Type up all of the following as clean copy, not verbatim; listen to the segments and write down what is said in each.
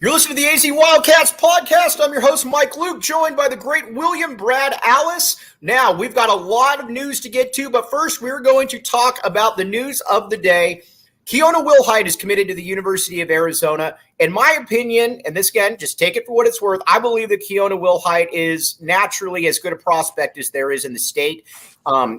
You're listening to the AZ Wildcats podcast. I'm your host, Mike Luke, joined by the great William Brad Alice. Now, we've got a lot of news to get to, but first we're going to talk about the news of the day. Keona Wilhite is committed to the University of Arizona. In my opinion, and this again, just take it for what it's worth, I believe that Keona Wilhite is naturally as good a prospect as there is in the state.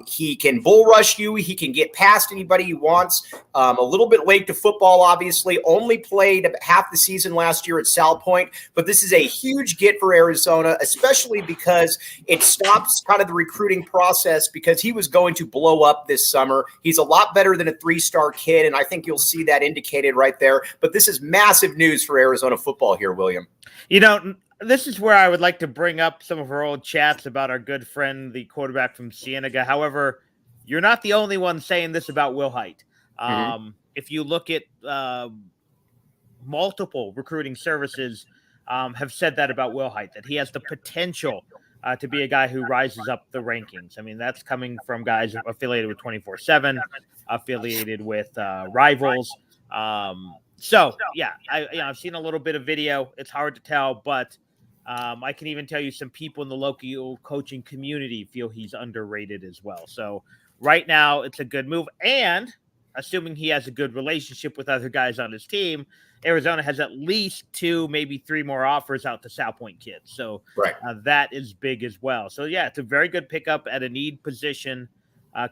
He can bull rush you. He can get past anybody he wants. A little bit late to football, obviously. Only played half the season last year at Sal Point. But this is a huge get for Arizona, especially because it stops kind of the recruiting process because he was going to blow up this summer. He's a lot better than a three-star kid, and I think you'll see that indicated right there. But this is massive news for Arizona football here, William. You know, this is where I would like to bring up some of our old chats about our good friend, the quarterback from Cienega. However, you're not the only one saying this about Wilhite. If you look at multiple recruiting services have said that about Wilhite, that he has the potential to be a guy who rises up the rankings. I mean, that's coming from guys affiliated with 24/7, affiliated with Rivals. So, yeah, I've seen a little bit of video. It's hard to tell, but I can even tell you some people in the local coaching community feel he's underrated as well. So right now it's a good move. And assuming he has a good relationship with other guys on his team, Arizona has at least 2, maybe 3 more offers out to South Point kids. So that is big as well. So, yeah, it's a very good pickup at a need position.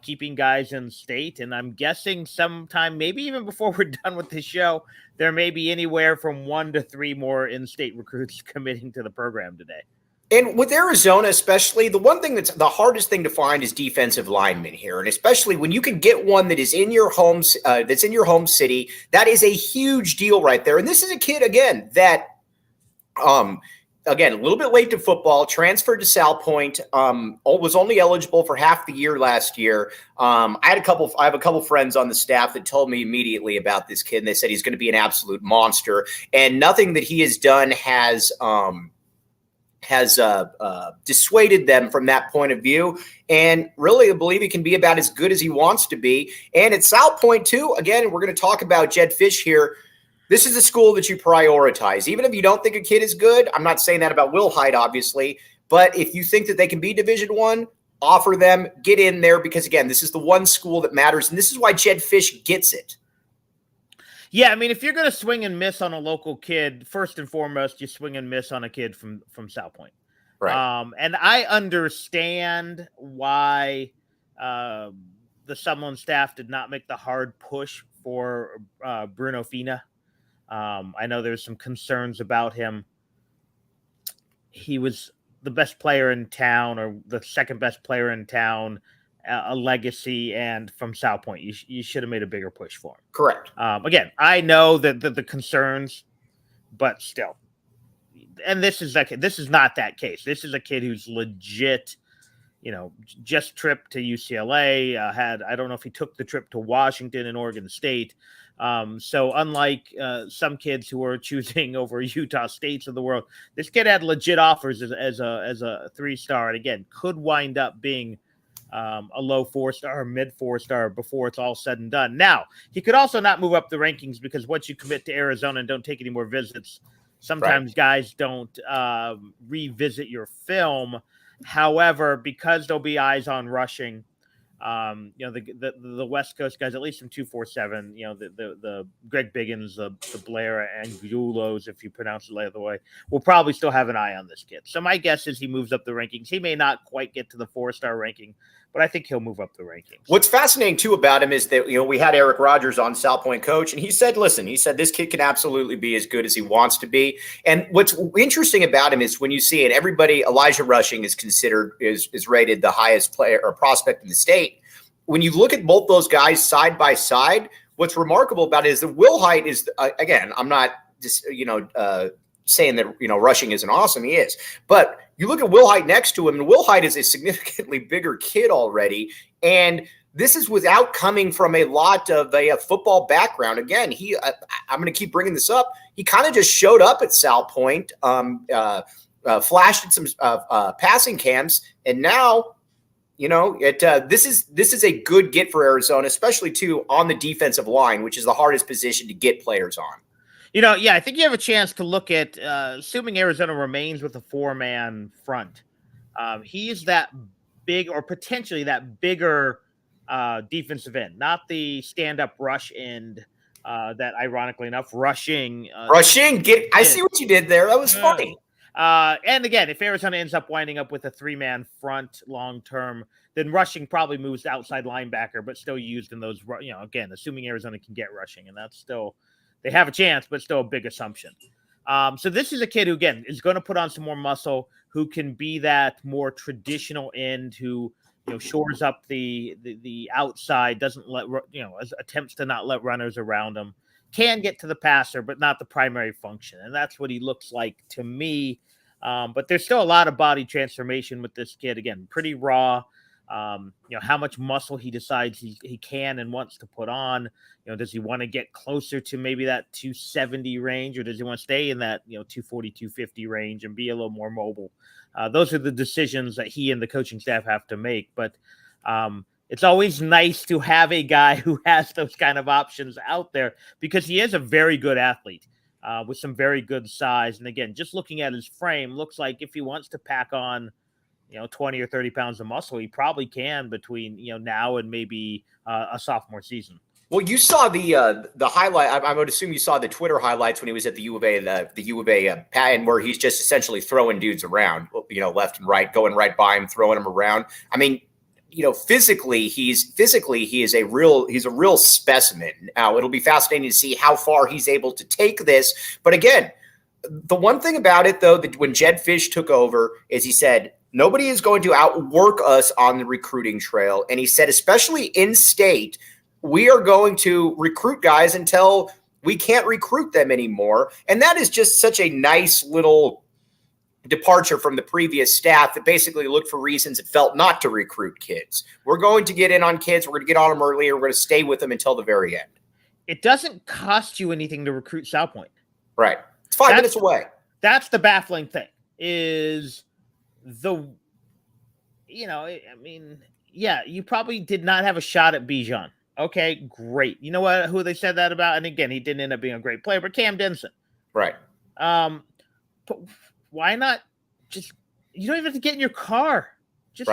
Keeping guys in state. And I'm guessing sometime, maybe even before we're done with this show, there may be anywhere from 1 to 3 more in-state recruits committing to the program today. And with Arizona, especially, the one thing that's the hardest thing to find is defensive linemen here. And especially when you can get one that is in your home, that's in your home city, that is a huge deal right there. And this is a kid, again, that, again, a little bit late to football, transferred to Sal Point, was only eligible for half the year last year. I have a couple friends on the staff that told me immediately about this kid, and they said he's going to be an absolute monster. And nothing that he has done has dissuaded them from that point of view. And really, I believe he can be about as good as he wants to be. And at Sal Point, too, again, we're going to talk about Jedd Fisch here. This is a school that you prioritize. Even if you don't think a kid is good, I'm not saying that about Wilhite, obviously, but if you think that they can be Division I, offer them, get in there, because, again, this is the one school that matters, and this is why Jedd Fisch gets it. Yeah, I mean, if you're going to swing and miss on a local kid, first and foremost, you swing and miss on a kid from South Point. Right. And I understand why the Sumlin staff did not make the hard push for Bruno Fina. I know there's some concerns about him. He was the best player in town, or the second best player in town, a legacy, and from South Point. You should have made a bigger push for him. Correct. Again, I know that the concerns, but still. And this is not that case. This is a kid who's legit, just tripped to UCLA, I don't know if he took the trip to Washington and Oregon State. So unlike some kids who are choosing over Utah States of the world, this kid had legit offers as a 3-star, and again, could wind up being a low 4-star, mid 4-star before it's all said and done. Now, he could also not move up the rankings, because once you commit to Arizona and don't take any more visits, sometimes guys don't revisit your film. However, because there'll be eyes on rushing, The West Coast guys, at least from 247, the Greg Biggins, the Blair and Gulos, if you pronounce it the other way, will probably still have an eye on this kid. So my guess is he moves up the rankings. He may not quite get to the 4-star ranking, but I think he'll move up the rankings. What's fascinating too about him is that, we had Eric Rogers on, South Point coach, and he said, this kid can absolutely be as good as he wants to be. And what's interesting about him is when you see it, Elijah Rushing is rated the highest player or prospect in the state. When you look at both those guys side by side, what's remarkable about it is that Wilhite is, again, I'm not just, saying that, Rushing isn't awesome. He is. But you look at Wilhite next to him, and Wilhite is a significantly bigger kid already. And this is without coming from a lot of a football background. Again, I'm going to keep bringing this up. He kind of just showed up at South Point, flashed at some passing camps, and now this is a good get for Arizona, especially too on the defensive line, which is the hardest position to get players on. I think you have a chance to look at, assuming Arizona remains with a 4-man front. He's that big, or potentially that bigger defensive end, not the stand-up rush end that, ironically enough, Rushing. I see what you did there. That was funny. And again, if Arizona ends up winding up with a 3-man front long-term, then Rushing probably moves to outside linebacker, but still used in those, again, assuming Arizona can get Rushing, and that's still, they have a chance, but still a big assumption. So this is a kid who, again, is going to put on some more muscle, who can be that more traditional end, who, shores up the outside, doesn't let, attempts to not let runners around him, can get to the passer, but not the primary function. And that's what he looks like to me. But there's still a lot of body transformation with this kid. Again, pretty raw. How much muscle he decides he can and wants to put on. Does he want to get closer to maybe that 270 range, or does he want to stay in that 240, 250 range and be a little more mobile? Those are the decisions that he and the coaching staff have to make. But it's always nice to have a guy who has those kind of options out there, because he is a very good athlete with some very good size. And again, just looking at his frame, looks like if he wants to pack on 20 or 30 pounds of muscle, he probably can between, now and maybe a sophomore season. Well, you saw the highlight. I would assume you saw the Twitter highlights when he was at the U of A, the U of A patent, where he's just essentially throwing dudes around, left and right, going right by him, throwing them around. I mean, physically he is a real specimen. Now it'll be fascinating to see how far he's able to take this. But again, the one thing about it though, that when Jedd Fisch took over, is he said, nobody is going to outwork us on the recruiting trail. And he said, especially in state, we are going to recruit guys until we can't recruit them anymore. And that is just such a nice little departure from the previous staff that basically looked for reasons it felt not to recruit kids. We're going to get in on kids. We're going to get on them earlier. We're going to stay with them until the very end. It doesn't cost you anything to recruit South Point. Right. It's 5 minutes away. That's the baffling thing is you probably did not have a shot at Bijan. Okay, great. You know what? Who they said that about? And again, he didn't end up being a great player, but Cam Denson. Right. But why not just, you don't even have to get in your car. Just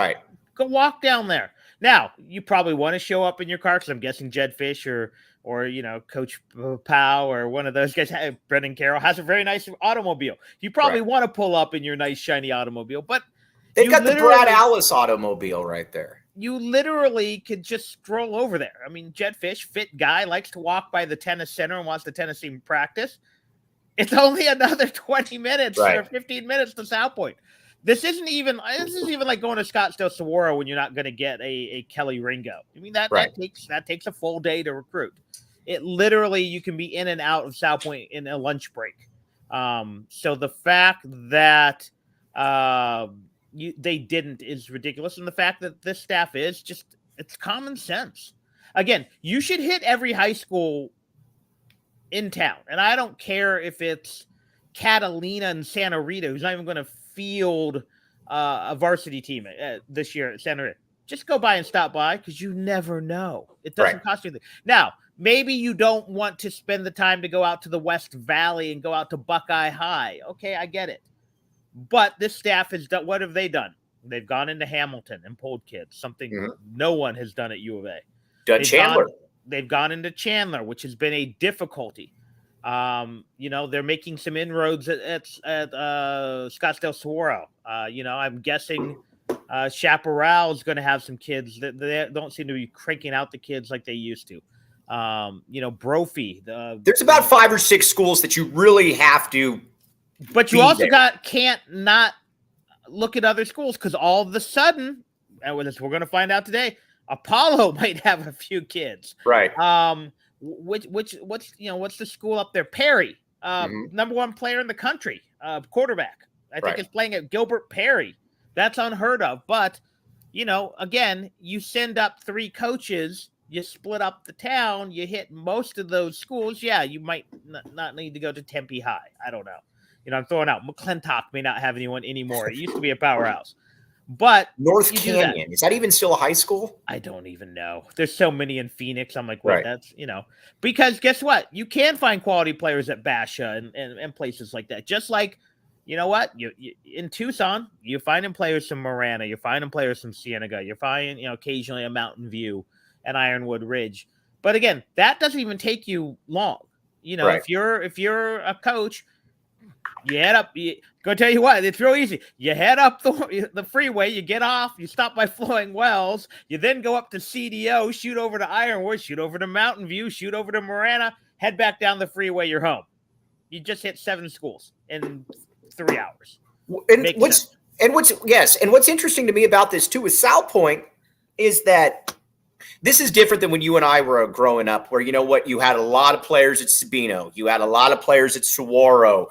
go walk down there. Now, you probably want to show up in your car, because I'm guessing Jedd Fisch or Coach Powell or one of those guys, Brendan Carroll, has a very nice automobile. You probably want to pull up in your nice, shiny automobile, but they've got the Brad Alice automobile right there. You literally could just stroll over there. I mean, Jedd Fisch, fit guy, likes to walk by the tennis center and wants the tennis team practice. It's only another 20 minutes or 15 minutes to South Point. This isn't even like going to Scottsdale Saguaro when you're not going to get a Kelly Ringo. I mean, that takes a full day to recruit. It literally, you can be in and out of South Point in a lunch break. So the fact that they didn't is ridiculous. And the fact that this staff is just, it's common sense. Again, you should hit every high school in town. And I don't care if it's Catalina and Santa Rita, who's not even going to field a varsity team this year at Santa Rita. Just go by and stop by, because you never know. It doesn't cost you anything. Now, maybe you don't want to spend the time to go out to the West Valley and go out to Buckeye High. Okay, I get it. But this staff has done, what have they done? They've gone into Hamilton and pulled kids, something no one has done at U of A. They've gone into Chandler, which has been a difficulty. They're making some inroads at Scottsdale Saguaro. I'm guessing Chaparral is going to have some kids that they don't seem to be cranking out the kids like they used to. Brophy. There's about 5 or 6 schools that you really have to. But you also can't not look at other schools, because all of a sudden, and we're going to find out today, Apollo might have a few kids. Right. What's the school up there? Perry, number 1 player in the country, quarterback. I think is playing at Gilbert Perry. That's unheard of. But, again, you send up 3 coaches, you split up the town, you hit most of those schools. Yeah, you might not need to go to Tempe High. I don't know. I'm throwing out McClintock may not have anyone anymore. It used to be a powerhouse. But North Canyon, is that even still a high school? I don't even know. There's so many in Phoenix. I'm like, well, that's, because guess what? You can find quality players at Basha and places like that. Just like, you in Tucson, you're finding players from Marana, you're finding players from Cienega, you're finding, occasionally a Mountain View and Ironwood Ridge. But again, that doesn't even take you long. If you're a coach, you head up. Go tell you what, it's real easy. You head up the freeway, you get off, you stop by Flowing Wells, you then go up to CDO, shoot over to Ironwood, shoot over to Mountain View, shoot over to Marana, head back down the freeway, you're home. You just hit 7 schools in 3 hours. And what's interesting to me about this too with South Point is that this is different than when you and I were growing up, where you had a lot of players at Sabino, you had a lot of players at Saguaro,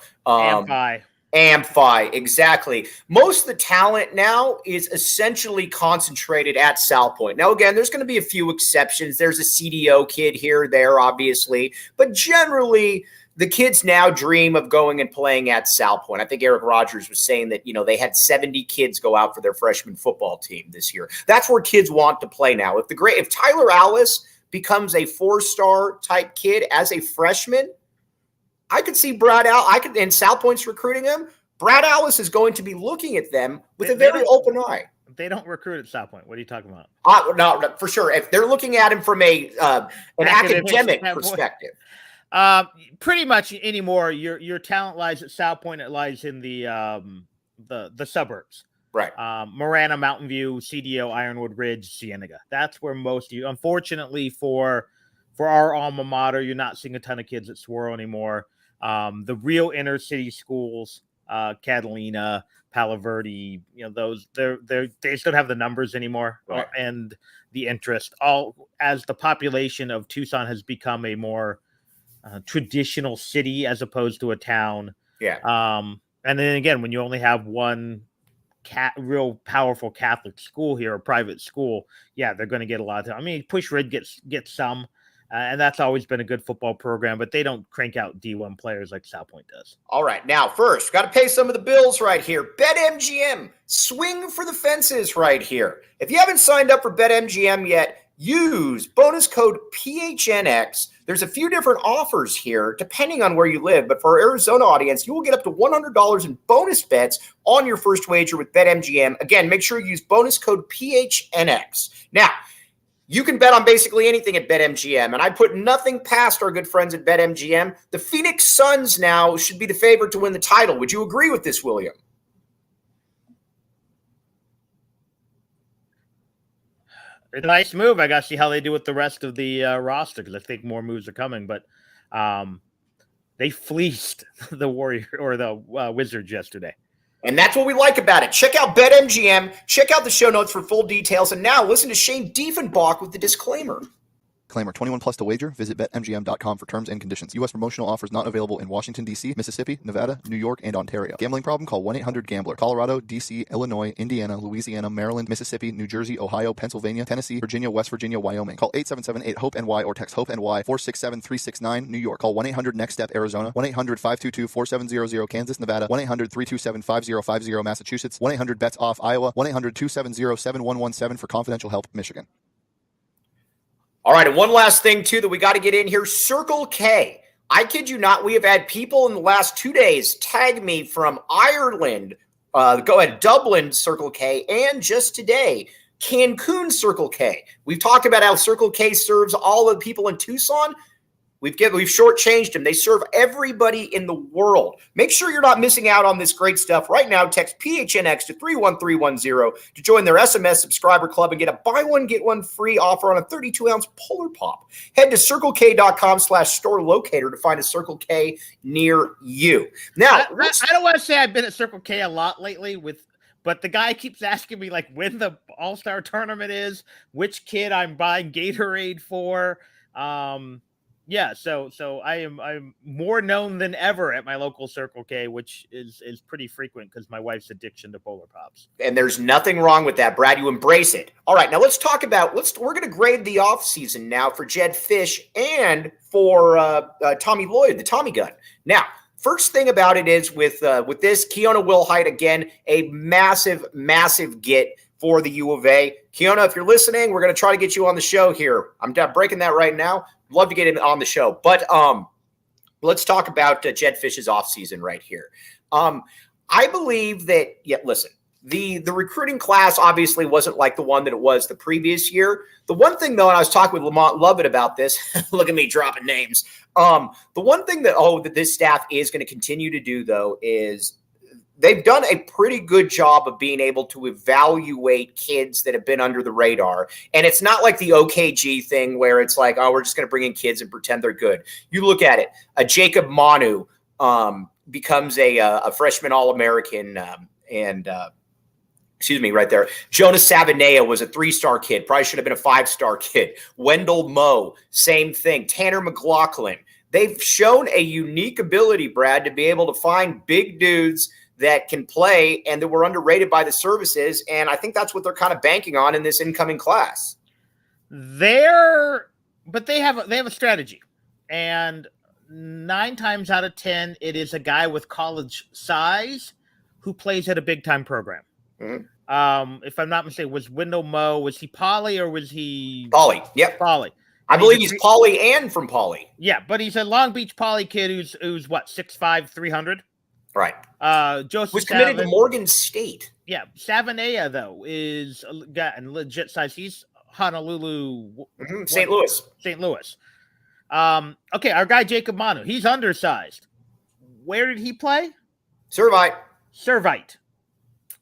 Amphi, exactly. Most of the talent now is essentially concentrated at South Point. Now, again, there's going to be a few exceptions. There's a CDO kid here or there, obviously, but generally the kids now dream of going and playing at South Point. I think Eric Rogers was saying that, they had 70 kids go out for their freshman football team this year. That's where kids want to play now. If Tyler Alice becomes a 4-star type kid as a freshman, I could see and South Point's recruiting him. Brad Alice is going to be looking at them with a very open eye. They don't recruit at South Point. What are you talking about? No, for sure. If they're looking at him from an academic perspective. Pretty much anymore, your talent lies at South Point. It lies in the suburbs, right? Marana, Mountain View, CDO, Ironwood Ridge, Cienega. That's where most of you. Unfortunately for our alma mater, you're not seeing a ton of kids at Saguaro anymore. The real inner city schools, Catalina, Palo Verde, those they still have the numbers anymore, right, and the interest. All as the population of Tucson has become a more traditional city as opposed to a town. Yeah. And then again, when you only have one real powerful Catholic school here, or private school, yeah, they're going to get a lot of time. I mean, Push Red gets some, and that's always been a good football program, but they don't crank out D1 players like South Point does. All right. Now, first, got to pay some of the bills right here. BetMGM, swing for the fences right here. If you haven't signed up for BetMGM yet, use bonus code PHNX. There's a few different offers here depending on where you live, but for our Arizona audience, you will get up to $100 in bonus bets on your first wager with BetMGM. Again, make sure you use bonus code PHNX. Now, you can bet on basically anything at BetMGM, and I put nothing past our good friends at BetMGM. The Phoenix Suns now should be the favorite to win the title. Would you agree with this, William? A nice move. I got to see how they do with the rest of the roster, because I think more moves are coming. But they fleeced the Warrior or the Wizards yesterday. And that's what we like about it. Check out BetMGM. Check out the show notes for full details. And now listen to Shane Diefenbach with the disclaimer. Disclaimer, 21 plus to wager. Visit BetMGM.com for terms and conditions. U.S. promotional offers not available in Washington, D.C., Mississippi, Nevada, New York, and Ontario. Gambling problem? Call 1-800-GAMBLER. Colorado, D.C., Illinois, Indiana, Louisiana, Maryland, Mississippi, New Jersey, Ohio, Pennsylvania, Tennessee, Virginia, West Virginia, Wyoming. Call 877-8-HOPE-NY or text HOPE-NY 467-369, New York. Call 1-800-NEXT-STEP, Arizona. 1-800-522-4700, Kansas, Nevada. 1-800-327-5050, Massachusetts. 1-800-BETS-OFF, Iowa. 1-800-270-7117 for confidential help, Michigan. All right, and one last thing, too, that we got to get in here. Circle K. I kid you not, we have had people in the last 2 days tag me from Ireland, Go ahead, Dublin Circle K, and just today, Cancun Circle K. We've talked about how Circle K serves all of the people in Tucson. We've shortchanged them. They serve everybody in the world. Make sure you're not missing out on this great stuff. Right now, text PHNX to 31310 to join their SMS subscriber club and get a buy one, get one free offer on a 32-ounce Polar Pop. Head to CircleK.com/store locator to find a Circle K near you. Now, I don't want to say I've been at Circle K a lot lately but the guy keeps asking me like when the All-Star tournament is, which kid I'm buying Gatorade for. Yeah, so I'm more known than ever at my local Circle K, which is pretty frequent because my wife's addiction to Polar Pops. And there's nothing wrong with that, Brad. You embrace it. All right, now let's talk about we're going to grade the offseason now for Jedd Fisch and for Tommy Lloyd, the Tommy gun. Now, first thing about it is with this Keona Wilhite, again, a massive get for the U of A. Keona, if you're listening, we're going to try to get you on the show here. I'm breaking that right now. Love to get him on the show. But let's talk about Jedd Fisch's offseason right here. I believe that, listen, the recruiting class obviously wasn't like the one that it was the previous year. The one thing, though, and I was talking with Lamont Lovett about this, look at me dropping names. The one thing that this staff is going to continue to do, though, is they've done a pretty good job of being able to evaluate kids that have been under the radar. And it's not like the OKG thing where it's like, oh, we're just going to bring in kids and pretend they're good. You look at it. Jacob Manu becomes a freshman All-American excuse me, right there. Jonas Savanea was a 3-star kid. Probably should have been a 5-star kid. Wendell Moe, same thing. Tanner McLaughlin. They've shown a unique ability, Brad, to be able to find big dudes that can play and that were underrated by the services. And I think that's what they're kind of banking on in this incoming class. But they have a strategy. And 9 times out of 10, it is a guy with college size who plays at a big time program. Mm-hmm. If I'm not mistaken, was Wendell Moe, was he Poly or was he Poly? Yep. Poly. I believe he's Poly and from Poly. Yeah, but he's a Long Beach Poly kid who's what, 6'5", 300? Right. Joseph was committed to Morgan State. Yeah. Savanea, though, is got legit size. He's Honolulu. Mm-hmm. St. Louis. St. Louis. Okay, our guy Jacob Manu, he's undersized. Where did he play? Servite.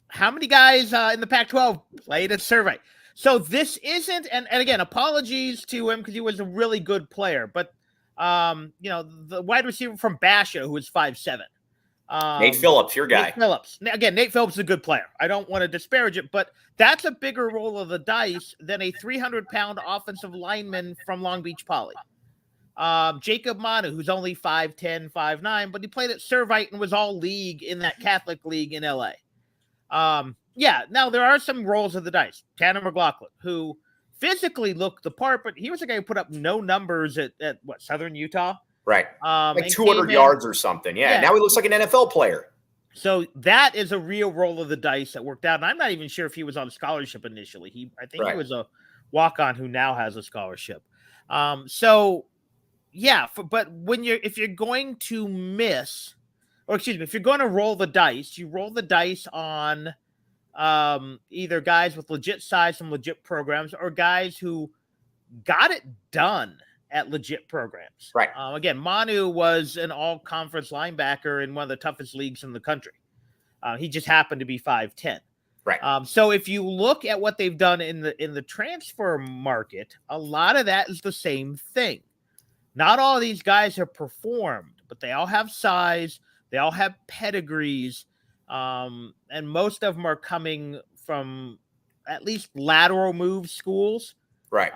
How many guys in the Pac-12 played at Servite? So this isn't, and again, apologies to him because he was a really good player, but the wide receiver from Basha, who was 5'7". Nate Phillips, your guy. Nate Phillips. Again, Nate Phillips is a good player. I don't want to disparage it, but that's a bigger roll of the dice than a 300-pound offensive lineman from Long Beach Poly. Jacob Manu, who's only 5'10", 5'9", but he played at Servite and was all league in that Catholic league in LA. Now there are some rolls of the dice. Tanner McLaughlin, who physically looked the part, but he was a guy who put up no numbers at Southern Utah. Right. Like 200 yards or something. Yeah. Now he looks like an NFL player. So that is a real roll of the dice that worked out. And I'm not even sure if he was on scholarship initially. I think he was a walk-on who now has a scholarship. But if you're going to if you're going to roll the dice, you roll the dice on either guys with legit size from legit programs or guys who got it done at legit programs. Right. Again, Manu was an all-conference linebacker in one of the toughest leagues in the country. He just happened to be 5'10". Right. So if you look at what they've done in the transfer market, a lot of that is the same thing. Not all of these guys have performed, but they all have size. They all have pedigrees. And most of them are coming from at least lateral move schools. Right.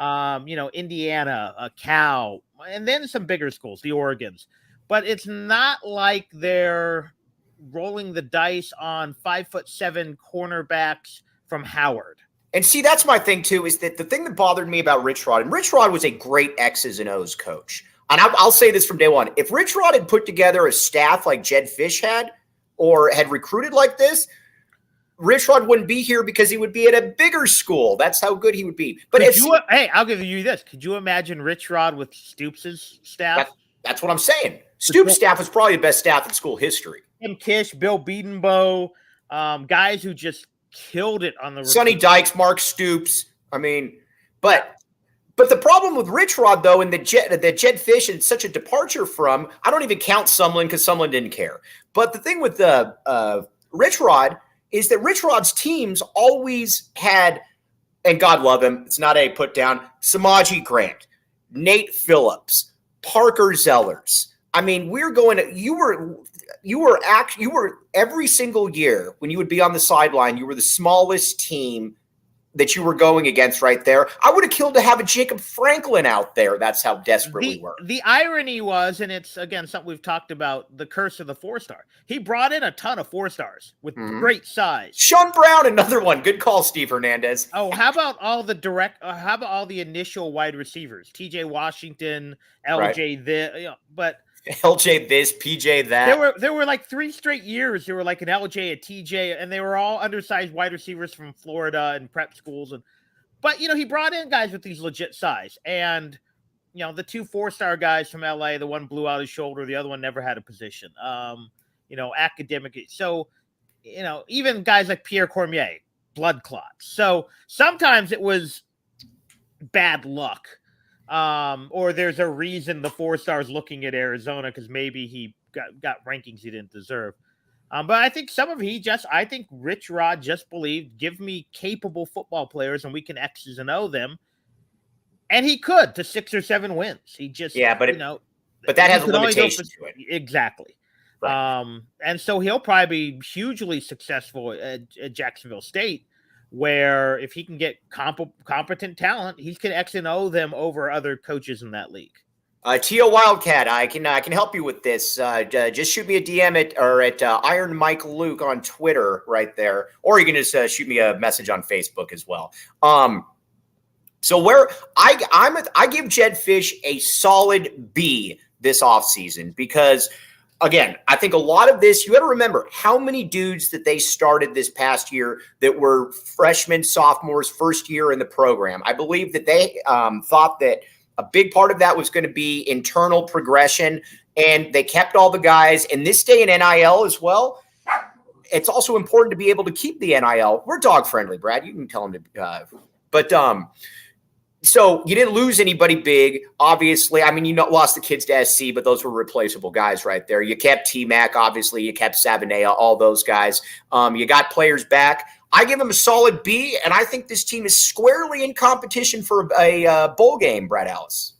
Indiana, Cal, and then some bigger schools, the Oregons. But it's not like they're rolling the dice on 5'7" cornerbacks from Howard. And see, that's my thing too, is that the thing that bothered me about Rich Rod, and Rich Rod was a great X's and O's coach. And I'll say this from day one. If Rich Rod had put together a staff like Jedd Fisch had, or had recruited like this, Rich Rod wouldn't be here because he would be at a bigger school. That's how good he would be. But I'll give you this. Could you imagine Rich Rod with Stoops' staff? That's what I'm saying. Stoops' staff is probably the best staff in school history. Tim Kish, Bill Beedenbow, guys who just killed it on the Sonny Dykes, Mark Stoops. I mean, but the problem with Rich Rod, though, and that Jedd Fisch is such a departure from, I don't even count Sumlin because Sumlin didn't care. But the thing with Rich Rod is that Rich Rod's teams always had, and God love him, it's not a put down, Samaji Grant, Nate Phillips, Parker Zellers. I mean, you were every single year when you would be on the sideline, you were the smallest team that you were going against right there. I would have killed to have a Jacob Franklin out there. That's how desperate we were. The irony was, and it's, again, something we've talked about, the curse of the 4-star. He brought in a ton of 4-stars with great size. Sean Brown, another one. Good call, Steve Hernandez. Oh, how about all the initial wide receivers? TJ Washington, LJ, but LJ this, PJ that. There were like 3 straight years. There were like an LJ, a TJ, and they were all undersized wide receivers from Florida and prep schools. But he brought in guys with these legit size. And the 2 4-star guys from LA, the one blew out his shoulder, the other one never had a position. Academic. So, even guys like Pierre Cormier, blood clots. So sometimes it was bad luck. Or there's a reason the 4-stars looking at Arizona because maybe he got rankings he didn't deserve. But I think I think Rich Rod just believed, give me capable football players and we can X's and O them. And he could to 6 or 7 wins. He just, but that has limitations to it. Exactly. Right. And so he'll probably be hugely successful at Jacksonville State, where if he can get competent talent, he can X and O them over other coaches in that league. Tio Wildcat, I can help you with this. Just shoot me a DM at Iron Mike Luke on Twitter right there, or you can just shoot me a message on Facebook as well. So where I give Jedd Fisch a solid B this offseason because, again, I think a lot of this, you got to remember how many dudes that they started this past year that were freshmen, sophomores, first year in the program. I believe that they thought that a big part of that was going to be internal progression, and they kept all the guys. In this day in NIL as well, it's also important to be able to keep the NIL. We're dog friendly, Brad. You can tell them to, so you didn't lose anybody big, obviously. I mean, you lost the kids to SC, but those were replaceable guys right there. You kept T-Mac, obviously. You kept Sabanea, all those guys. You got players back. I give them a solid B, and I think this team is squarely in competition for a bowl game, Brad Alice.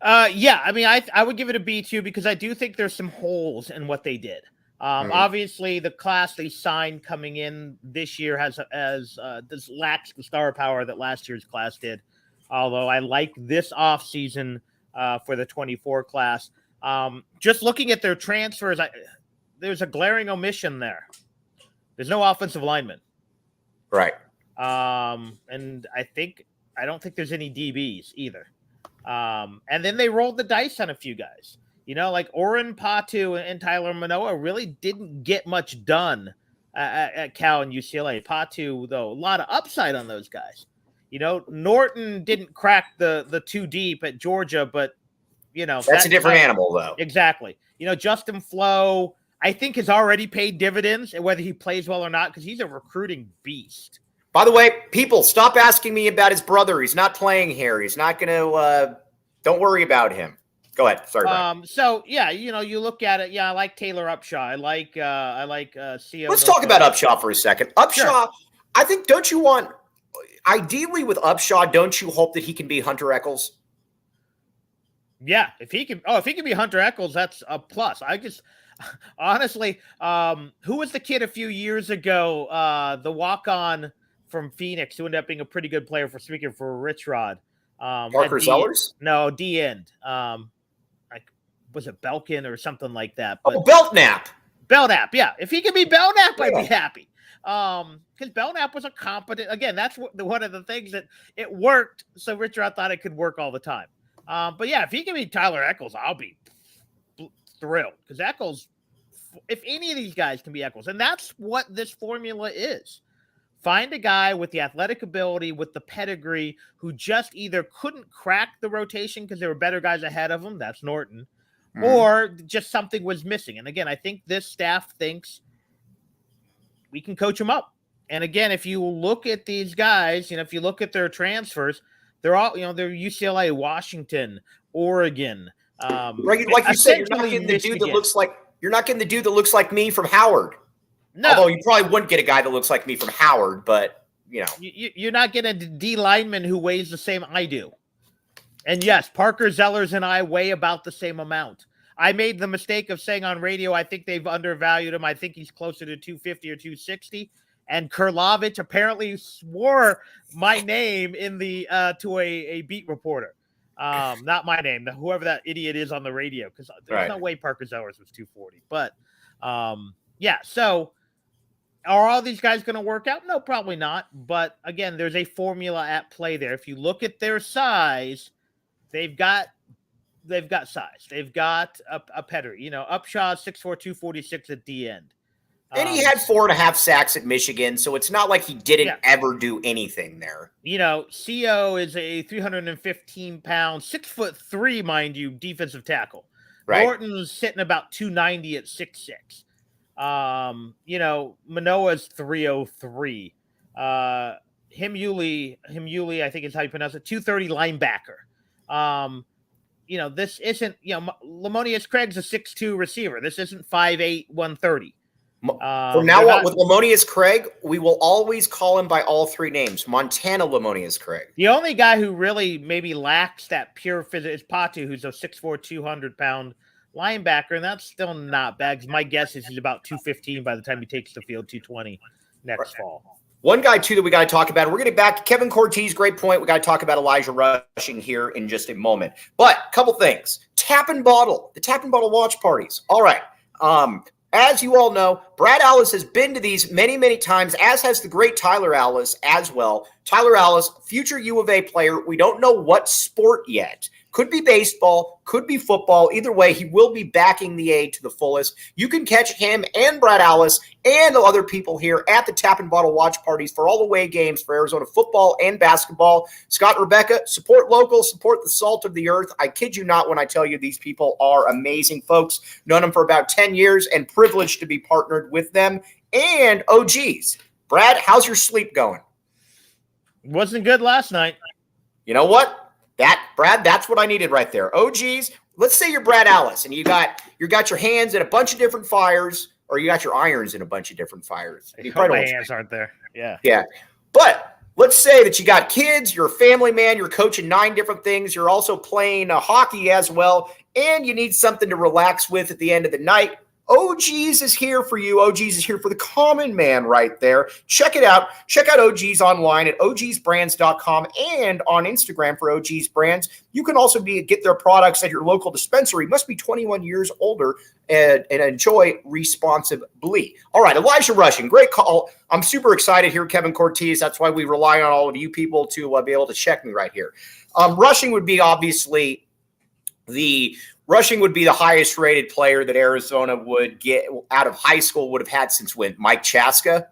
Yeah, I mean, I would give it a B too because I do think there's some holes in what they did. Obviously, the class they signed coming in this year this lacks the star power that last year's class did. Although I like this offseason for the 24 class. Just looking at their transfers, there's a glaring omission there. There's no offensive lineman. Right. And I don't think there's any DBs either. And then they rolled the dice on a few guys. Like Oren Patu and Tyler Manoa really didn't get much done at Cal and UCLA. Patu, though, a lot of upside on those guys. Norton didn't crack the 2 deep at Georgia, but, that's a different animal, though. Exactly. Justin Flo, I think, has already paid dividends, whether he plays well or not, because he's a recruiting beast. By the way, people, stop asking me about his brother. He's not playing here. He's not going to don't worry about him. Go ahead. Sorry. Brian. So yeah, you look at it. Yeah, I like Taylor Upshaw. I like CO. Let's talk about Upshaw for a second. Upshaw, sure. I think, ideally with Upshaw, don't you hope that he can be Hunter Echols? Yeah, if he can be Hunter Echols, that's a plus. I just honestly, who was the kid a few years ago? The walk-on from Phoenix who ended up being a pretty good player for Rich Rod. Parker Zellers? No, D end. Was it Belkin or something like that? But Belknap. Yeah. If he could be Belknap, I'd be happy. Because Belknap was a competent. Again, that's one of the things that it worked. So Rich Rod thought it could work all the time. But yeah, if he can be Tyler Echols, I'll be thrilled. Because Echols, if any of these guys can be Echols, and that's what this formula is. Find a guy with the athletic ability, with the pedigree, who just either couldn't crack the rotation because there were better guys ahead of him. That's Norton. Or just something was missing. And again, I think this staff thinks we can coach them up. And again, if you look at these guys, if you look at their transfers, they're all, they're UCLA, Washington, Oregon. Right, like you said, you're not getting the dude that looks like me from Howard. No. Although you probably wouldn't get a guy that looks like me from Howard, but you're not getting a D lineman who weighs the same I do. And yes, Parker Zellers and I weigh about the same amount. I made the mistake of saying on radio, I think they've undervalued him. I think he's closer to 250 or 260. And Kurlavich apparently swore my name in the to a beat reporter. Not my name, whoever that idiot is on the radio, because there's no way Parker Zellers was 240. But yeah, so are all these guys going to work out? No, probably not. But again, there's a formula at play there. If you look at their size, they've got size. They've got a pedigree. Upshaw 6'4", 246 at the end. And he had 4.5 sacks at Michigan, so it's not like he didn't ever do anything there. CO is a 315-pound, 6'3", mind you, defensive tackle. Right. Norton's sitting about 290 at 6'6". Manoa's 303. Himuli, I think is how you pronounce it, 230 linebacker. This isn't, Lamonius Craig's a 6'2" receiver. This isn't 5'8", 130. From now on, with Lamonius Craig, we will always call him by all three names. Montana Lamonius Craig. The only guy who really maybe lacks that pure physics is Patu, who's a 6'4", 200-pound linebacker, and that's still not bad. 'Cause my guess is he's about 215 by the time he takes the field, 220 next fall. One guy, too, that we got to talk about, we're going to get back to Kevin Cortez, great point. We got to talk about Elijah Rushing here in just a moment. But a couple things. Tap and Bottle, the Tap and Bottle watch parties. All right. As you all know, Brad Allis has been to these many, many times, as has the great Tyler Allis as well. Tyler Allis, future U of A player. We don't know what sport yet. Could be baseball, could be football. Either way, he will be backing the A to the fullest. You can catch him and Brad Allis and the other people here at the Tap and Bottle watch parties for all away games for Arizona football and basketball. Scott and Rebecca, support local, support the salt of the earth. I kid you not when I tell you these people are amazing folks. Known them for about 10 years and privileged to be partnered with them. And, oh, geez, Brad, how's your sleep going? Wasn't good last night. You know what? Brad, that's what I needed right there. Oh, geez. Let's say you're Brad Allis and you got your hands in a bunch of different fires, or you got your irons in a bunch of different fires. You probably my hands aren't there. Yeah. Yeah. But let's say that you got kids, you're a family man, you're coaching 9 different things, you're also playing hockey as well, and you need something to relax with at the end of the night. OG's is here for you. OG's is here for the common man right there. Check it out. Check out OG's online at ogsbrands.com and on Instagram for OG's Brands. You can also get their products at your local dispensary. Must be 21 years older and enjoy responsibly. All right, Elijah Rushing, great call. I'm super excited here, Kevin Cortez. That's why we rely on all of you people to be able to check me right here. Rushing would be obviously the highest rated player that Arizona would get out of high school, would have had since when? Mike Chaska?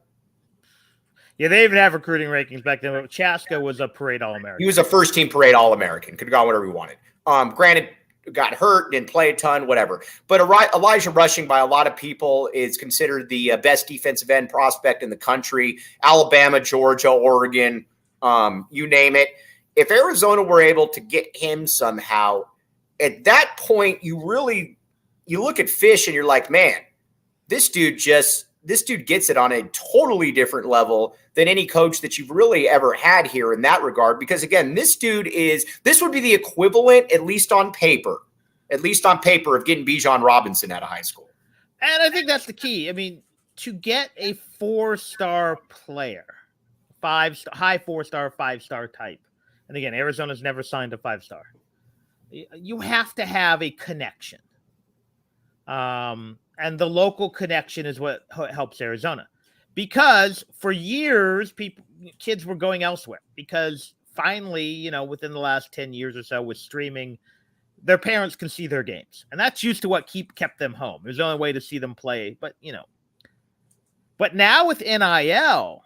Yeah, they even have recruiting rankings back then. But Chaska was a parade All-American. He was a first-team parade All-American. Could have gone whatever he wanted. Granted, got hurt, didn't play a ton, whatever. But Elijah Rushing, by a lot of people, is considered the best defensive end prospect in the country. Alabama, Georgia, Oregon, you name it. If Arizona were able to get him somehow, at that point, you look at Fisch and you're like, man, this dude gets it on a totally different level than any coach that you've really ever had here in that regard. Because again, this would be the equivalent, at least on paper, of getting Bijan Robinson out of high school. And I think that's the key. I mean, to get a 4-star player, high 4-star, 5-star type. And again, Arizona's never signed a 5-star. You have to have a connection. And the local connection is what helps Arizona. Because for years, kids were going elsewhere. Because finally, within the last 10 years or so with streaming, their parents can see their games. And that's used to what kept them home. There's the only way to see them play. But, But now with NIL,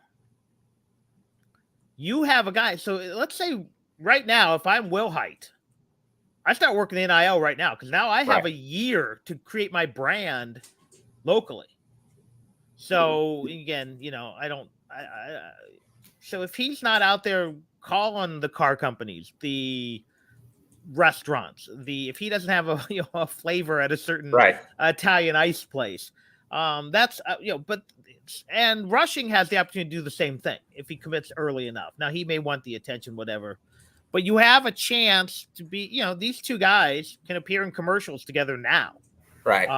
you have a guy. So let's say right now, if I'm Wilhite, I start working the NIL right now because now I have a year to create my brand locally. So again, so if he's not out there, call on the car companies, the restaurants, if he doesn't have a flavor at a certain Italian ice place, that's but and Rushing has the opportunity to do the same thing if he commits early enough. Now he may want the attention, whatever, but you have a chance to be, these two guys can appear in commercials together now. Right.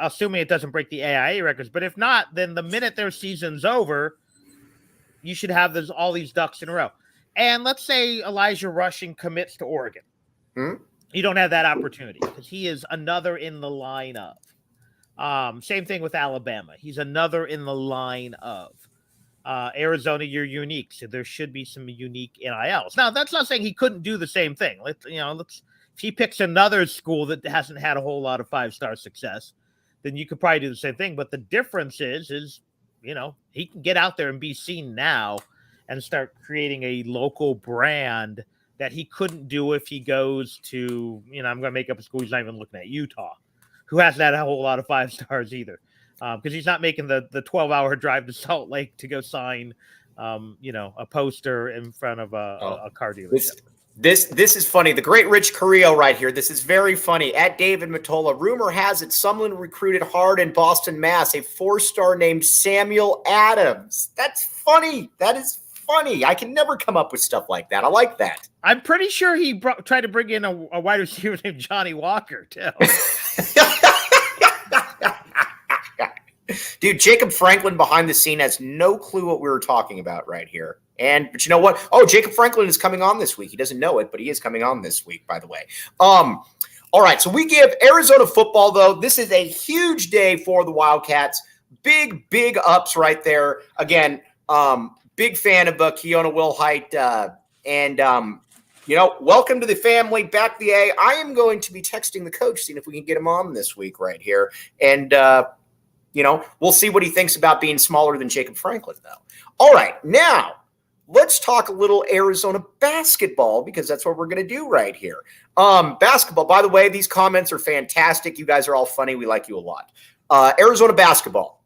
Assuming it doesn't break the AIA records, but if not, then the minute their season's over, you should have all these ducks in a row. And let's say Elijah Rushing commits to Oregon. You don't have that opportunity because he is another in the line of. Same thing with Alabama. He's another in the line of. Arizona, you're unique, so there should be some unique NILs. Now, that's not saying he couldn't do the same thing. If he picks another school that hasn't had a whole lot of 5-star success, then you could probably do the same thing. But the difference is he can get out there and be seen now and start creating a local brand that he couldn't do if he goes to, I'm going to make up a school. He's not even looking at Utah, who hasn't had a whole lot of 5 stars either. Because he's not making the 12-hour drive to Salt Lake to go sign, a poster in front of a car dealership. This is funny. The great Rich Carrillo right here. This is very funny. At David Matola, rumor has it someone recruited hard in Boston, Mass, a 4-star named Samuel Adams. That's funny. That is funny. I can never come up with stuff like that. I like that. I'm pretty sure he tried to bring in a wide receiver named Johnny Walker, too. Dude, Jacob Franklin behind the scene has no clue what we were talking about right here. But you know what? Oh, Jacob Franklin is coming on this week. He doesn't know it, but he is coming on this week, by the way. All right, so we give Arizona football, though. This is a huge day for the Wildcats. Big ups right there. Again, big fan of Keona Wilhite. Welcome to the family, back the A. I am going to be texting the coach, seeing if we can get him on this week right here. And, we'll see what he thinks about being smaller than Jacob Franklin, though. All right, now let's talk a little Arizona basketball because that's what we're going to do right here. Basketball, by the way, these comments are fantastic. You guys are all funny. We like you a lot. Arizona basketball.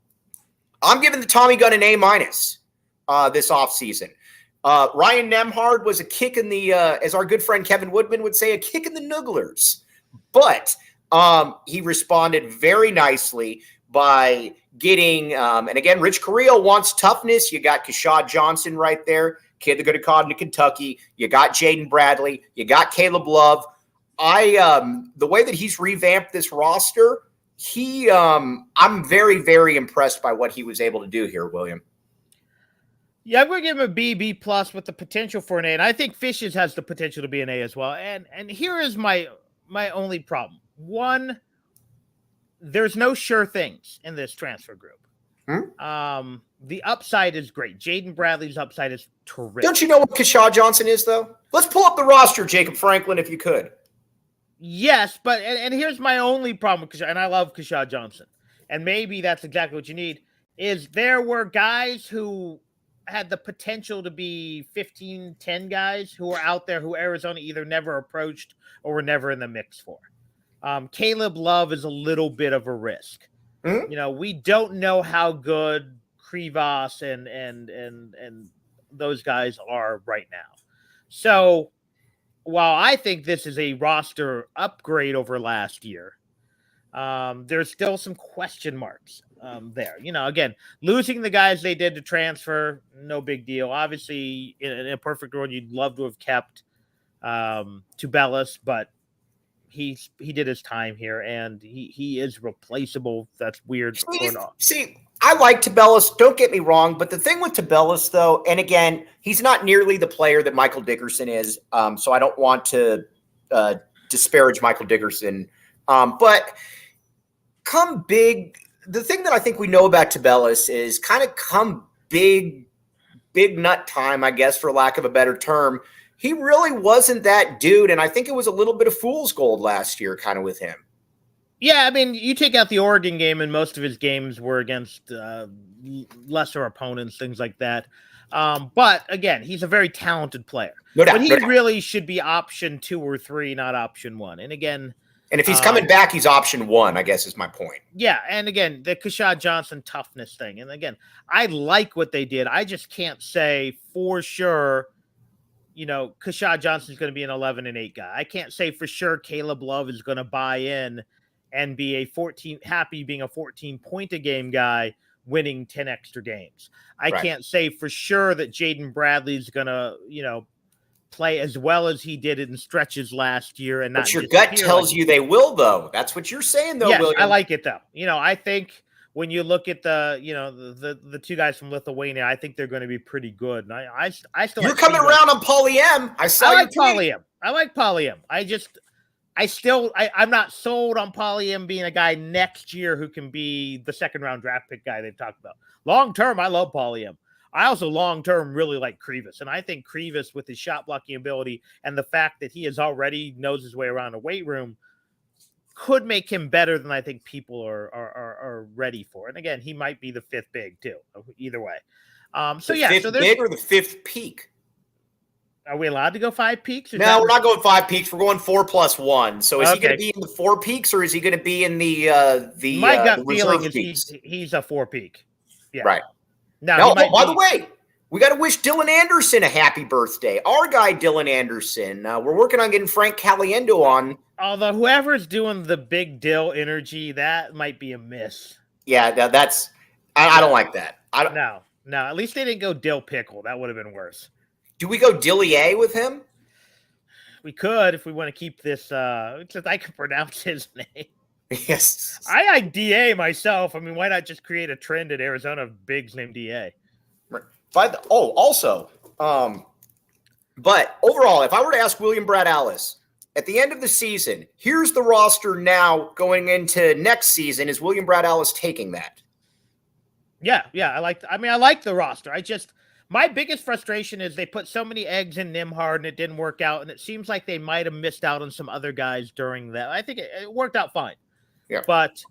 I'm giving the Tommy gun an A- this offseason. Ryan Nemhard was a kick in the, as our good friend Kevin Woodman would say, a kick in the nooglers. But he responded very nicely by getting, and again, Rich Carrillo wants toughness. You got Keshad Johnson right there, kid that could have caught into Kentucky. You got Jaden Bradley. You got Caleb Love. The way that he's revamped this roster, I'm very, very impressed by what he was able to do here, William. Yeah, I'm going to give him a B plus with the potential for an A, and I think Fisch's has the potential to be an A as well. And here is my only problem. One, there's no sure things in this transfer group. The upside is great. Jaden Bradley's upside is terrific. Don't you know what Keshad Johnson is, though? Let's pull up the roster, Jacob Franklin, if you could. Yes, but and here's my only problem with Keshad, and I love Keshad Johnson, and maybe that's exactly what you need, is there were guys who had the potential to be 15-10 guys who were out there who Arizona either never approached or were never in the mix for. Caleb Love is a little bit of a risk. We don't know how good Krivas and those guys are right now. So while I think this is a roster upgrade over last year, there's still some question marks there. Again, losing the guys they did to transfer, no big deal. Obviously, in a perfect world, you'd love to have kept Tubelis, but he did his time here, and he is replaceable. That's weird. See, I like Tubelis. Don't get me wrong, but the thing with Tubelis, though, and again, he's not nearly the player that Michael Dickerson is, so I don't want to disparage Michael Dickerson. But come big, the thing that I think we know about Tubelis is kind of come big nut time, I guess, for lack of a better term. He really wasn't that dude, and I think it was a little bit of fool's gold last year kind of with him. Yeah, I mean, you take out the Oregon game, and most of his games were against lesser opponents, things like that. But, again, he's a very talented player. No doubt, but he really should be option 2 or 3, not option 1. And, again, And if he's coming back, he's option 1, I guess is my point. Yeah, and again, the Keshad Johnson toughness thing. And again, I like what they did. I just can't say for sure, Keshad Johnson's going to be an 11-8 guy. I can't say for sure Caleb Love is going to buy in and be happy being a 14-point-a-game guy winning 10 extra games. I can't say for sure that Jaden Bradley's going to, play as well as he did in stretches last year. And but your gut tells you they will, though. That's what you're saying, though, yes, William. I like it, though. I think when you look at the two guys from Lithuania, I think they're going to be pretty good. And I still you're coming around on Pauly M. I like Pauly M. I like Pauly M. I'm not sold on Pauly M being a guy next year who can be the second-round draft pick guy they've talked about. Long-term, I love Pauly M. I also long-term really like Krivas. And I think Krivas, with his shot-blocking ability and the fact that he already knows his way around a weight room, could make him better than I think people are ready for. And again, he might be the 5th big, too, either way. The 5th big or the 5th peak? Are we allowed to go 5 peaks? No, we're not going 5 peaks. We're going 4+1. So is he going to be in the 4 peaks, or is he going to be in the my gut feeling is peaks? He's a 4 peak. Yeah. Right. Now, by the way, we got to wish Dylan Anderson a happy birthday. Our guy, Dylan Anderson. We're working on getting Frank Caliendo on. Although whoever's doing the big Dill energy, that might be a miss. Yeah, that's – I don't like that. No. At least they didn't go Dill Pickle. That would have been worse. Do we go Dillier with him? We could if we want to keep this since I can pronounce his name. Yes. I like DA myself. I mean, why not just create a trend at Arizona of bigs named DA? But overall, if I were to ask William Brad Alice at the end of the season, here's the roster now going into next season. Is William Brad Alice taking that? Yeah. I like the roster. My biggest frustration is they put so many eggs in Nimhard and it didn't work out. And it seems like they might have missed out on some other guys during that. I think it worked out fine. Yeah. But,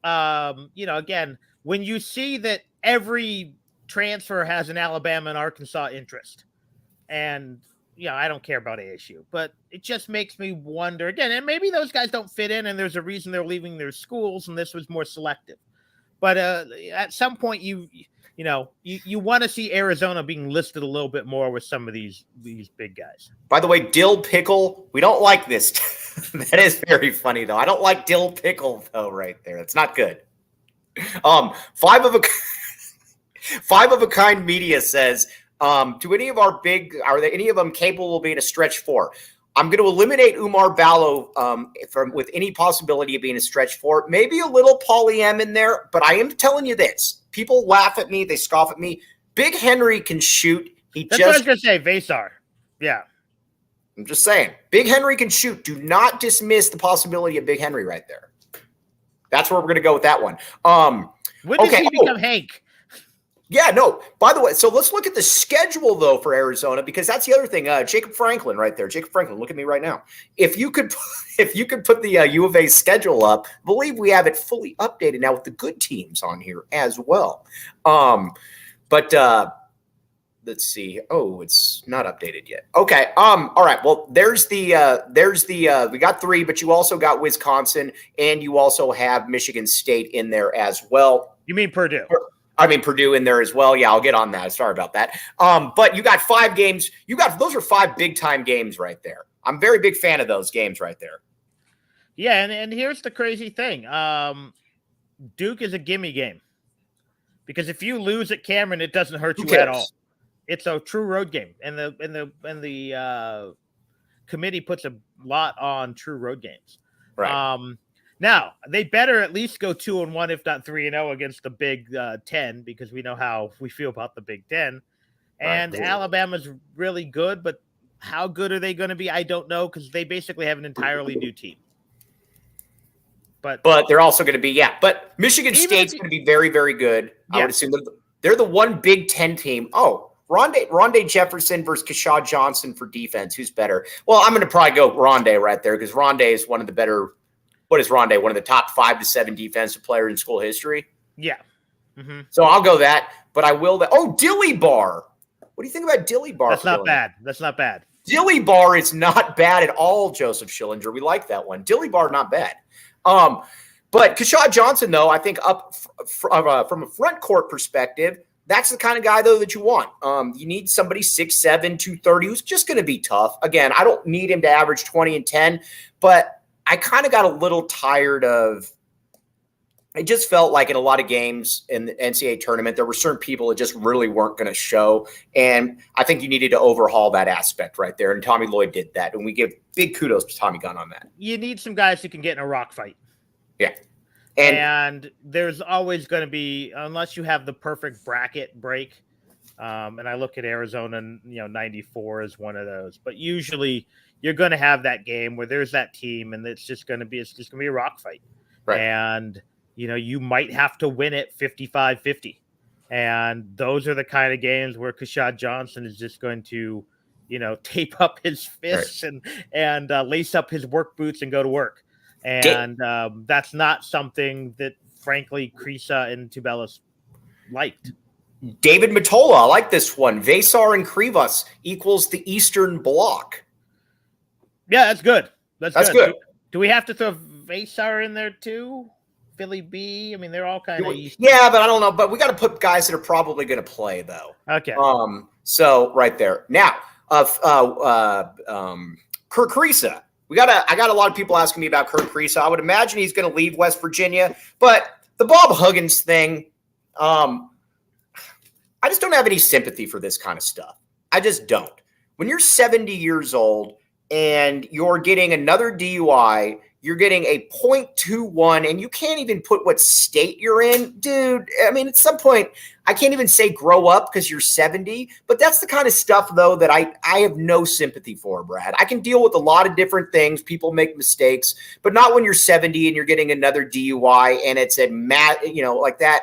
again, when you see that every transfer has an Alabama and Arkansas interest, and, I don't care about ASU, but it just makes me wonder again, and maybe those guys don't fit in and there's a reason they're leaving their schools and this was more selective. But at some point you want to see Arizona being listed a little bit more with some of these big guys. By the way, Dill Pickle, we don't like this. That is very funny, though. I don't like Dill Pickle, though, right there. It's not good. Five of a Kind Media says, do any of our are there any of them capable of being a stretch 4? I'm going to eliminate Umar Ballo with any possibility of being a stretch 4. Maybe a little Pauly M in there, but I am telling you this. People laugh at me. They scoff at me. Big Henry can shoot. That's what I was going to say, Vasar. Yeah. I'm just saying. Big Henry can shoot. Do not dismiss the possibility of Big Henry right there. That's where we're going to go with that one. When does he become Hank? Yeah, no. By the way, so let's look at the schedule, though, for Arizona, because that's the other thing. Jacob Franklin right there. Jacob Franklin, look at me right now. If you could put the U of A schedule up, I believe we have it fully updated now with the good teams on here as well. But let's see. Oh, it's not updated yet. Okay. All right. Well, there's the we got 3, but you also got Wisconsin and you also have Michigan State in there as well. You mean Purdue? Purdue in there as well. Yeah, I'll get on that. Sorry about that. But you got 5 games. Those are 5 big time games right there. I'm a very big fan of those games right there. Yeah, and here's the crazy thing. Duke is a gimme game. Because if you lose at Cameron, it doesn't hurt you at all. It's a true road game. And the committee puts a lot on true road games. Right. Now, they better at least go 2-1, if not 3-0 against the Big 10, because we know how we feel about the Big 10. And right. Alabama's really good, but how good are they going to be? I don't know, because they basically have an entirely new team. But they're also going to be, but Michigan State's going to be very, very good. Yeah. I would assume they're the one Big 10 team. Oh, Rondé Jefferson versus Keshad Johnson for defense. Who's better? Well, I'm going to probably go Rondé right there, because Rondé is one of the better. What is Rondé? One of the top 5 to 7 defensive players in school history? Yeah. Mm-hmm. So I'll go that, but I will that. Oh, Dilly Bar. What do you think about Dilly Bar? That's not bad. That's not bad. Dilly Bar is not bad at all, Joseph Schillinger. We like that one. Dilly Bar, not bad. But Keyshawn Johnson, though, I think from a front court perspective, that's the kind of guy, though, that you want. You need somebody 6'7", 230, who's just going to be tough. Again, I don't need him to average 20 and 10, but I kind of got a little tired of – it just felt like in a lot of games in the NCAA tournament, there were certain people that just really weren't going to show. And I think you needed to overhaul that aspect right there. And Tommy Lloyd did that. And we give big kudos to Tommy Gunn on that. You need some guys who can get in a rock fight. Yeah. And there's always going to be, unless you have the perfect bracket break, and I look at Arizona, 94 as one of those. But usually you're going to have that game where there's that team, and it's just going to be a rock fight. Right. And you might have to win it 55-50. And those are the kind of games where Keyshawn Johnson is just going to, tape up his fists and lace up his work boots and go to work. And that's not something that, frankly, Kriisa and Tubelis liked. David Matola, I like this one. Vesar and Krivas equals the Eastern Bloc. Yeah, that's good. That's good. Do we have to throw Vesar in there too? Philly B? I mean, they're all kind of Eastern. Yeah, but I don't know. But we got to put guys that are probably going to play, though. Okay. So right there. Now, Kirk Kriisa. I got a lot of people asking me about Kirk Kriisa. I would imagine he's going to leave West Virginia, but the Bob Huggins thing, I just don't have any sympathy for this kind of stuff. I just don't. When you're 70 years old and you're getting another DUI, you're getting a .21, and you can't even put what state you're in, dude. I mean, at some point, I can't even say grow up because you're 70, but that's the kind of stuff, though, that I have no sympathy for, Brad. I can deal with a lot of different things. People make mistakes, but not when you're 70 and you're getting another DUI and it's like that.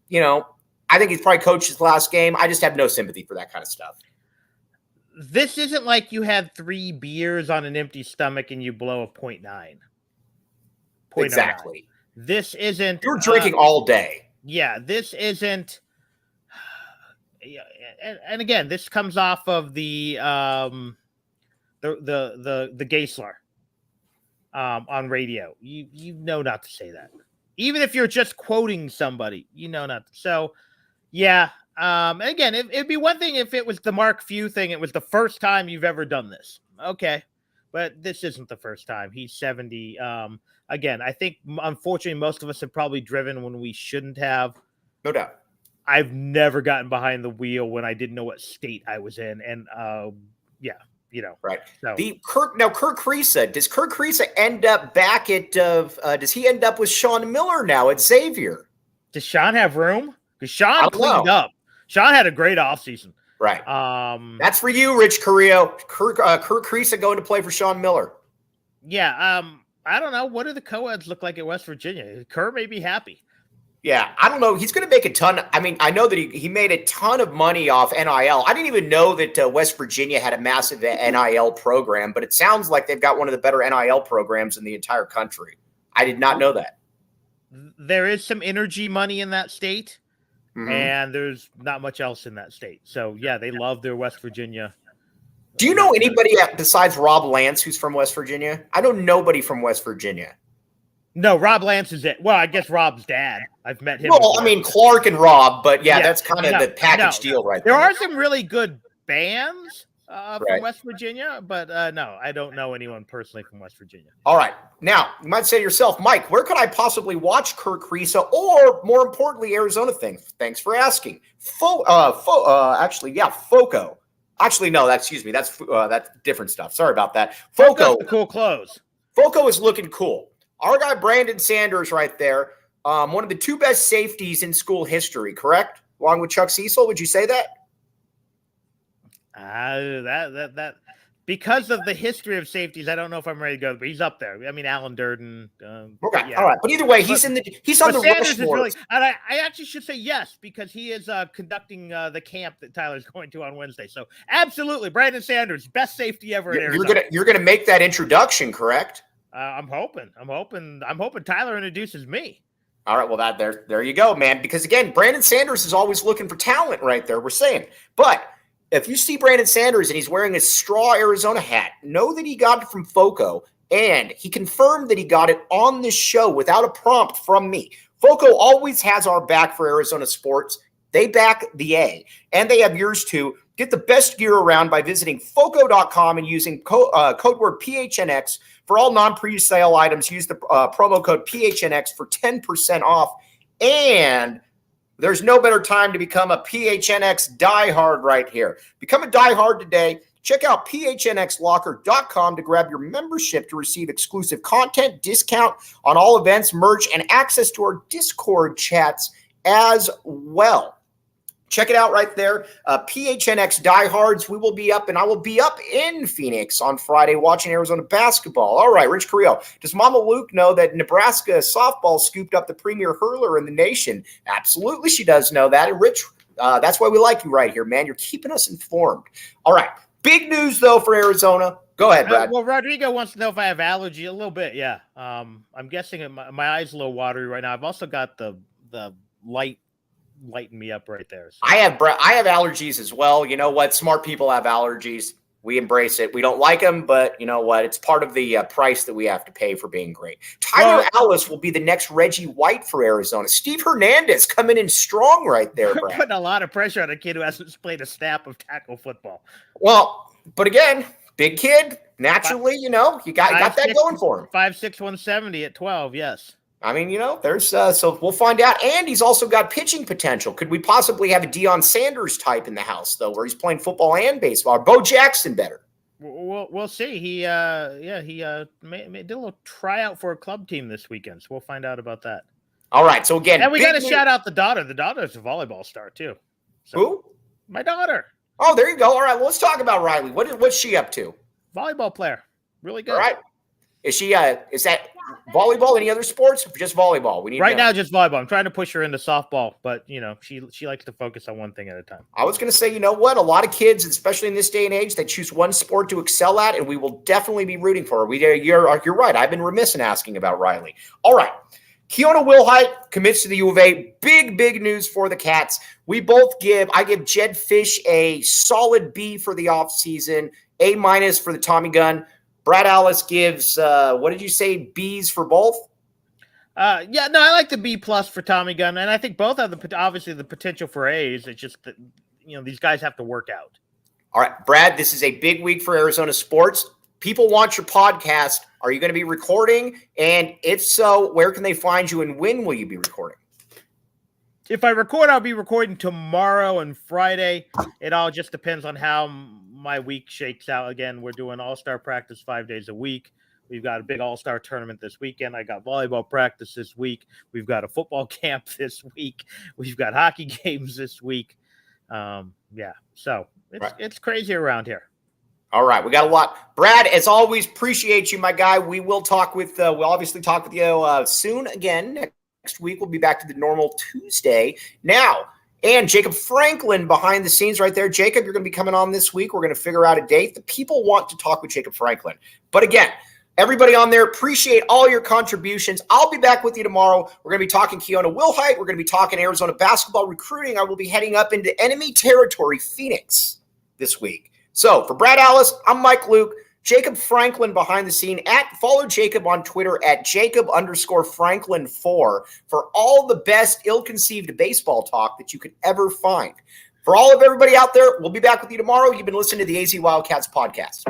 I think he's probably coached his last game. I just have no sympathy for that kind of stuff. This isn't like you had 3 beers on an empty stomach and you blow a .9. Exactly. This isn't. You're drinking all day. Yeah, this isn't. And again, this comes off of the Geisler on radio. You know not to say that, even if you're just quoting somebody. Not to. So, yeah. Again, it'd be one thing if it was the Mark Few thing. It was the first time you've ever done this. Okay. But this isn't the first time. He's 70. Again, I think, unfortunately, most of us have probably driven when we shouldn't have. No doubt. I've never gotten behind the wheel when I didn't know what state I was in. And, Right. So. Kirk Kriisa, does Kirk Kriisa end up back at, does he end up with Sean Miller now at Xavier? Does Sean have room? Because Sean cleaned up. Sean had a great offseason. Right. That's for you, Rich Carrillo. Kirk Kriisa going to play for Sean Miller. Yeah. I don't know. What do the co-eds look like at West Virginia? Kerr may be happy. Yeah, I don't know. He's going to make a ton. I mean, I know that he made a ton of money off NIL. I didn't even know that West Virginia had a massive NIL program, but it sounds like they've got one of the better NIL programs in the entire country. I did not know that. There is some energy money in that state. Mm-hmm. And there's not much else in that state. So, yeah, they love their West Virginia. Do you know anybody besides Rob Lance who's from West Virginia? I know nobody from West Virginia. No, Rob Lance is it. Well, I guess Rob's dad. I've met him. Well, I mean, Clark and Rob, but yeah, that's kind of the package deal right there. There are some really good bands from West Virginia, but no, I don't know anyone personally from West Virginia. All right. Now, you might say to yourself, Mike, where could I possibly watch Kirk Kriisa or, more importantly, Arizona things? Thanks for asking. Foco. Actually, no, that's different stuff. Sorry about that. Foco. Cool clothes. Foco is looking cool. Our guy Brandon Sanders right there, one of the 2 best safeties in school history, correct? Along with Chuck Cecil, would you say that? That because of the history of safeties, I don't know if I'm ready to go, but he's up there. I mean, Alan Durden. Okay, yeah. All right, but either way, he's on the Rushmore. Really, and I actually should say yes because he is conducting the camp that Tyler's going to on Wednesday. So absolutely, Brandon Sanders, best safety ever in Arizona. You're gonna make that introduction, correct? I'm hoping Tyler introduces me. All right, well there you go, man. Because again, Brandon Sanders is always looking for talent right there. We're saying, but if you see Brandon Sanders and he's wearing a straw Arizona hat, know that he got it from Foco, and he confirmed that he got it on this show without a prompt from me. Foco always has our back for Arizona sports. They back the A, and they have yours too. Get the best gear around by visiting foco.com and using code word PHNX. For all non-pre-sale items, use the promo code PHNX for 10% off. And there's no better time to become a PHNX diehard right here. Become a diehard today. Check out phnxlocker.com to grab your membership to receive exclusive content, discount on all events, merch, and access to our Discord chats as well. Check it out right there. PHNX Diehards. We will be up, and I will be up in Phoenix on Friday watching Arizona basketball. All right, Rich Carrillo. Does Mama Luke know that Nebraska softball scooped up the premier hurler in the nation? Absolutely, she does know that. And Rich, that's why we like you right here, man. You're keeping us informed. All right. Big news, though, for Arizona. Go ahead, Brad. Well, Rodrigo wants to know if I have allergy. A little bit, yeah. I'm guessing my eyes a little watery right now. I've also got the light lighten me up right there. So. I have allergies as well. You know what? Smart people have allergies. We embrace it. We don't like them, but you know what? It's part of the price that we have to pay for being great. Tyler Alice will be the next Reggie White for Arizona. Steve Hernandez coming in strong right there, Brad. Putting a lot of pressure on a kid who hasn't played a snap of tackle football. Well, but again, big kid. Naturally, you know, you got that going for him. 5'6", 170 at 12, yes. I mean, you know, there's so we'll find out. And he's also got pitching potential. Could we possibly have a Deion Sanders type in the house, though, where he's playing football and baseball? Or Bo Jackson better? We'll see. He did a little tryout for a club team this weekend, so we'll find out about that. All right. So again, and we got to shout out the daughter. The daughter's a volleyball star too. So, who? My daughter. Oh, there you go. All right. Well, let's talk about Riley. What's she up to? Volleyball player. Really good. All right. Is she? Is that volleyball? Any other sports? Just volleyball. We need right now just volleyball. I'm trying to push her into softball, but you know she likes to focus on one thing at a time. I was going to say, you know what? A lot of kids, especially in this day and age, they choose one sport to excel at, and we will definitely be rooting for her. You're right. I've been remiss in asking about Riley. All right. Keona Wilhite commits to the U of A. Big news for the Cats. I give Jedd Fisch a solid B for the offseason, A- for the Tommy gun. Brad Alice gives, what did you say, B's for both? I like the B+ for Tommy Gunn, and I think both have obviously the potential for A's. It's just that, you know, these guys have to work out. All right, Brad, this is a big week for Arizona sports. People want your podcast. Are you going to be recording? And if so, where can they find you, and when will you be recording? If I record, I'll be recording tomorrow and Friday. It all just depends on how my week shakes out. Again, we're doing all-star practice 5 days a week. We've got a big all-star tournament this weekend. I got volleyball practice this week. We've got a football camp this week. We've got hockey games this week. So it's crazy around here. All right, we got a lot. Brad, as always, appreciate you, my guy. We will talk with we'll obviously talk with you soon again. Next week we'll be back to the normal Tuesday. Now, and Jacob Franklin behind the scenes right there. Jacob, you're going to be coming on this week. We're going to figure out a date. The people want to talk with Jacob Franklin. But again, everybody on there, appreciate all your contributions. I'll be back with you tomorrow. We're going to be talking Keona Wilhite. We're going to be talking Arizona basketball recruiting. I will be heading up into enemy territory, Phoenix, this week. So for Brad Alice, I'm Mike Luke. Jacob Franklin behind the scene. Follow Jacob on Twitter at Jacob_Franklin4 for all the best ill-conceived baseball talk that you could ever find. For all of everybody out there, we'll be back with you tomorrow. You've been listening to the AZ Wildcats podcast.